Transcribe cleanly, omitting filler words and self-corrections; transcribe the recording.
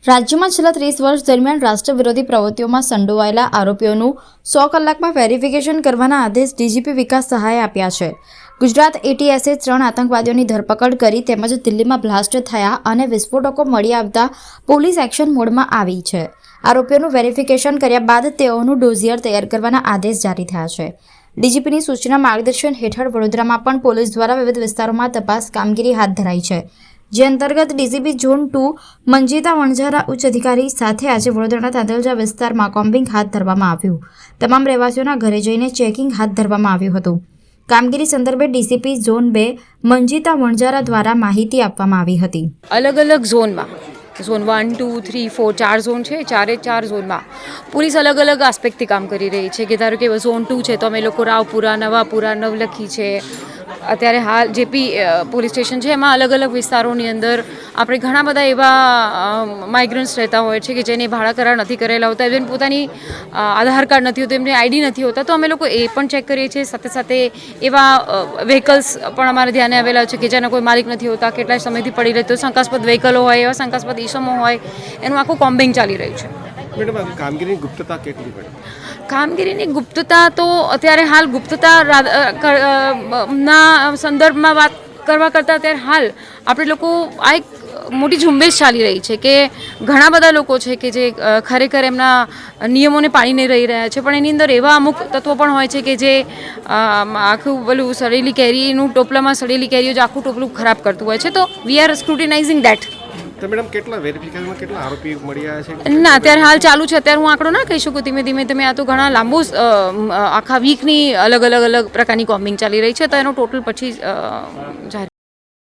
રાજ્યમાં છેલ્લા 30 વર્ષ દરમિયાન રાષ્ટ્ર વિરોધી પ્રવૃત્તિઓમાં સંડોવાયેલા આરોપીઓનું 100 કલાકમાં વેરિફિકેશન કરવાના આદેશ ડીજીપી વિકાસ સહાયે આપ્યા છે. ગુજરાત એટીએસે 3 આતંકવાદીઓની ધરપકડ કરી તેમજ દિલ્હીમાં બ્લાસ્ટ થયા અને વિસ્ફોટકો મળી આવતા પોલીસ એક્શન મોડમાં આવી છે. આરોપીઓનું વેરિફિકેશન કર્યા બાદ તેઓનું ડોઝિયર તૈયાર કરવાના આદેશ જારી થયા છે. ડીજીપીની સૂચના માર્ગદર્શન હેઠળ વડોદરામાં પણ પોલીસ દ્વારા વિવિધ વિસ્તારોમાં તપાસ કામગીરી હાથ ધરાઈ છે, જે અંતર્ગત ડીસીપી ઝોન 2 મંજીતા વણઝારા ઉચ્ચ અધિકારી સાથે આજે વડોદરાના તાંદલજા વિસ્તારમાં કોમ્બિંગ હાથ ધરવામાં આવ્યું. તમામ રહેવાસીઓના ઘરે જઈને ચેકિંગ હાથ ધરવામાં આવ્યું હતું. કામગીરી સંદર્ભે ડીસીપી ઝોન 2 મંજીતા વણઝારા દ્વારા માહિતી આપવામાં આવી હતી. અલગ અલગ ઝોનમાં ઝોન 1, 2, 3, 4 4 ઝોન છે. 4 ઝોનમાં પોલીસ અલગ અલગ આસ્પેક્ટથી કામ કરી રહી છે. કે ધારો કે ઝોન 2 છે તો અમે લોકો રાવપુરા, નવાપુરા, નવલખી છે. અત્યારે હાલ જેપી પોલીસ સ્ટેશન છે એમાં અલગ અલગ વિસ્તારોની અંદર આપણે ઘણા બધા એવા માઇગ્રન્ટ્સ રહેતા હોય છે કે જેને ભાડા કરાર નથી કરેલા હોતા, જેને પોતાની આધાર કાર્ડ નથી હોતું, એમને આઈડી નથી હોતા, તો અમે લોકો એ પણ ચેક કરીએ છીએ. સાથે સાથે એવા વ્હીકલ્સ પણ અમારે ધ્યાને આવેલા છે કે જેના કોઈ માલિક નથી હોતા, કેટલાય સમયથી પડી રહેતો શંકાસ્પદ વ્હીકલો હોય, એવા શંકાસ્પદ ઈસમો હોય, એનું આખું કોમ્બિંગ ચાલી રહ્યું છે. મેડમ, કામગીરીની ગુપ્તતા કેટલી પડે? કામગીરીની ગુપ્તતા તો અત્યારે હાલ ગુપ્તતા ના સંદર્ભમાં વાત કરવા કરતાં અત્યારે હાલ આપણે લોકો આ એક મોટી ઝુંબેશ ચાલી રહી છે કે ઘણા બધા લોકો છે કે જે ખરેખર એમના નિયમોને પાળી નહીં રહી રહ્યા છે, પણ એની અંદર એવા અમુક તત્વો પણ હોય છે કે જે આખું પેલું સડેલી કેરીનું ટોપલામાં સડેલી કેરીઓ જ આખું ટોપલું ખરાબ કરતું હોય છે. તો વી આર સ્ક્રુટિનાઇઝિંગ દેટ. તો મેડમ, કેટલા વેરિફિકેશનમાં કેટલા આરોપી મળી આવ્યા છે? ના, અત્યારે હાલ ચાલુ છે. અત્યારે હું આંકડો ના કહી શકું. ધીમે ધીમે તમે આ તો ઘણા લાંબુ આખા વીકની અલગ પ્રકારની કોમ્બિંગ ચાલી રહી છે, તો એનો ટોટલ પછી જાહેર